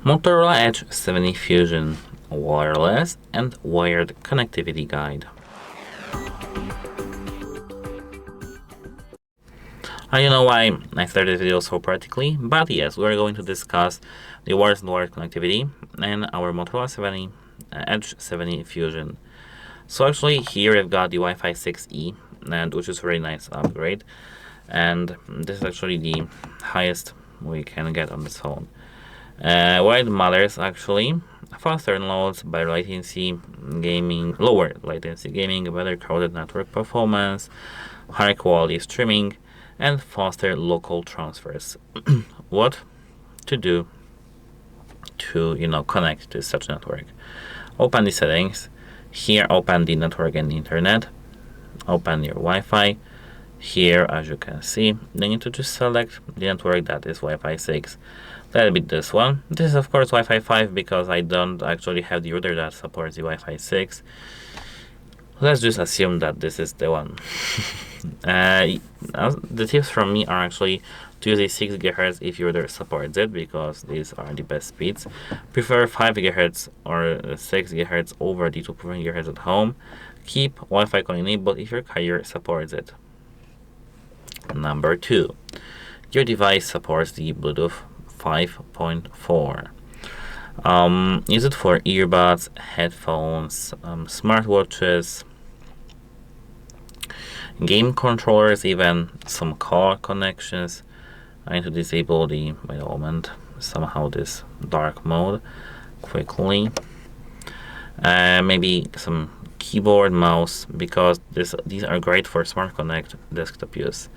MOTOROLA Edge 70 Fusion Wireless and Wired Connectivity Guide. I don't know why I started this video so practically, but yes, we're going to discuss the wireless and wired connectivity and our MOTOROLA Edge 70 Fusion. So actually here we've got the Wi-Fi 6E, and which is a very nice upgrade, and this is actually the highest we can get on this phone. Why it matters actually: faster downloads, better latency gaming, lower latency gaming, better crowded network performance, high quality streaming, and faster local transfers. What to do to connect to such network? Open the settings. Here open the network and the internet. Open your Wi-Fi. Here, as you can see, you need to just select the network that is Wi-Fi 6. Let it be this one. This is of course Wi-Fi 5 because I don't actually have the router that supports the Wi-Fi 6. Let's just assume that this is the one. The tips from me are actually to use a 6 GHz if your router supports it, because these are the best speeds. Prefer 5 GHz or 6 GHz over the 2.1 GHz at home. Keep Wi-Fi calling enabled if your carrier supports it. Number 2, your device supports the Bluetooth 5.4. Use it for earbuds, headphones, smartwatches, game controllers, even some car connections. I need to disable the, wait a moment, somehow this dark mode quickly. Maybe some keyboard, mouse, because these are great for Smart Connect desktop use.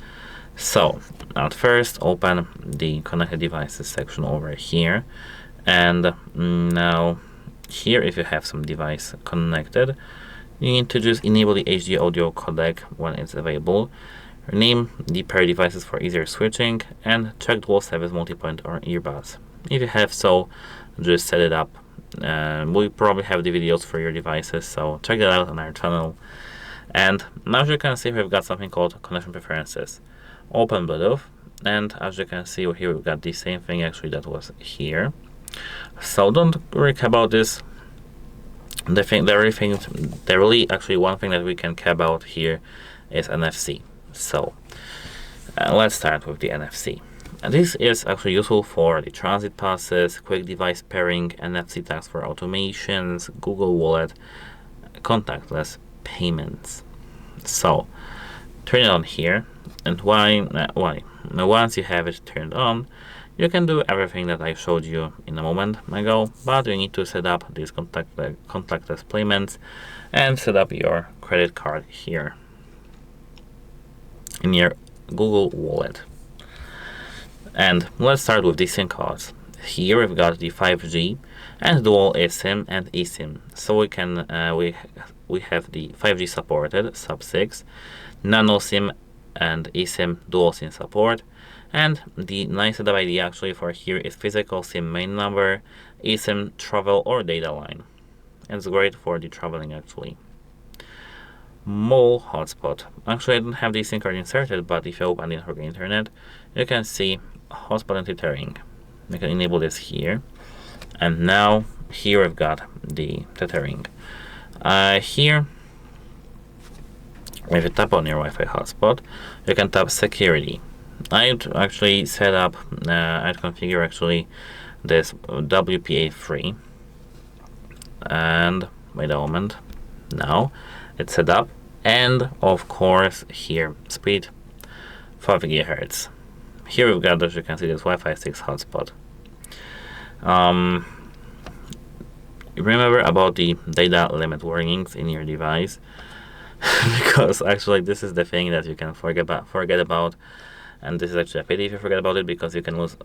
So at first open the connected devices section over here, and now here, if you have some device connected, you need to just enable the HD audio codec when it's available. Rename the pair devices for easier switching, and check dual service multipoint or earbuds. If you have so, just set it up. We probably have the videos for your devices, so check that out on our channel. And now, as you can see, we've got something called connection preferences. Open Bluetooth, and as you can see here, we've got the same thing actually that was here. So don't worry about this. Actually one thing that we can care about here is NFC. So let's start with the NFC. And this is actually useful for the transit passes, quick device pairing, NFC tags for automations, Google Wallet, contactless payments. So turn it on here, and once you have it turned on, you can do everything that I showed you in a moment ago, but you need to set up these contactless payments and set up your credit card here in your Google Wallet. And let's start with the SIM cards. Here we've got the 5G and dual eSIM and eSIM. So we can we have the 5G supported sub-6, nano SIM and eSIM dual SIM support. And the nice setup idea actually for here is physical SIM main number, eSIM travel or data line. And it's great for the traveling actually. Mole hotspot. Actually, I don't have the SIM card inserted, but if you open the network internet, you can see hotspot and tethering. You can enable this here. And now here we've got the tethering. Here, if you tap on your Wi-Fi hotspot, you can tap security. I'd actually set up, I'd configure actually this WPA3, and wait a moment, now it's set up, and of course here speed 5 GHz. Here we've got, as you can see, this Wi-Fi 6 hotspot. Remember about the data limit warnings in your device, because actually this is the thing that you can forget about. And this is actually a pity if you forget about it, because you can lose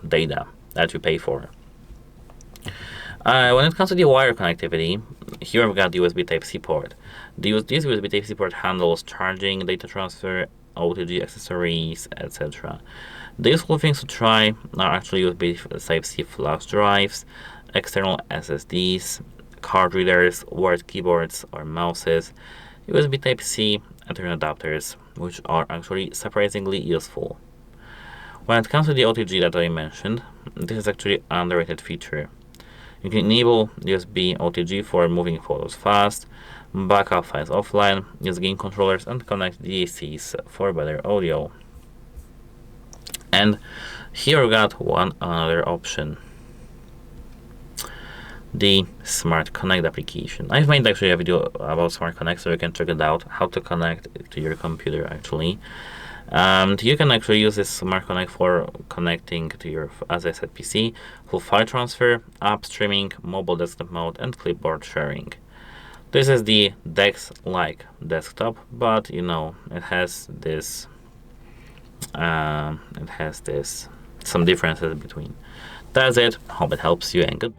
data that you pay for. When it comes to the wire connectivity, here we've got the USB Type-C port. This USB Type-C port handles charging, data transfer, OTG accessories, etc. The useful things to try are actually USB Type-C flash drives, external SSDs, card readers, wired keyboards or mouses, USB Type-C, Ethernet adapters, which are actually surprisingly useful. When it comes to the OTG that I mentioned, this is actually an underrated feature. You can enable USB OTG for moving photos fast, backup files offline, use game controllers, and connect DACs for better audio. And here we got another option, the Smart Connect application. I've made actually a video about Smart Connect, so you can check it out, how to connect it to your computer actually. You can actually use this Smart Connect for connecting to your, as I said, PC, full file transfer, app streaming, mobile desktop mode, and clipboard sharing. This is the DACs-like desktop, but you know, it has this some differences between. That's it. Hope it helps you, and good.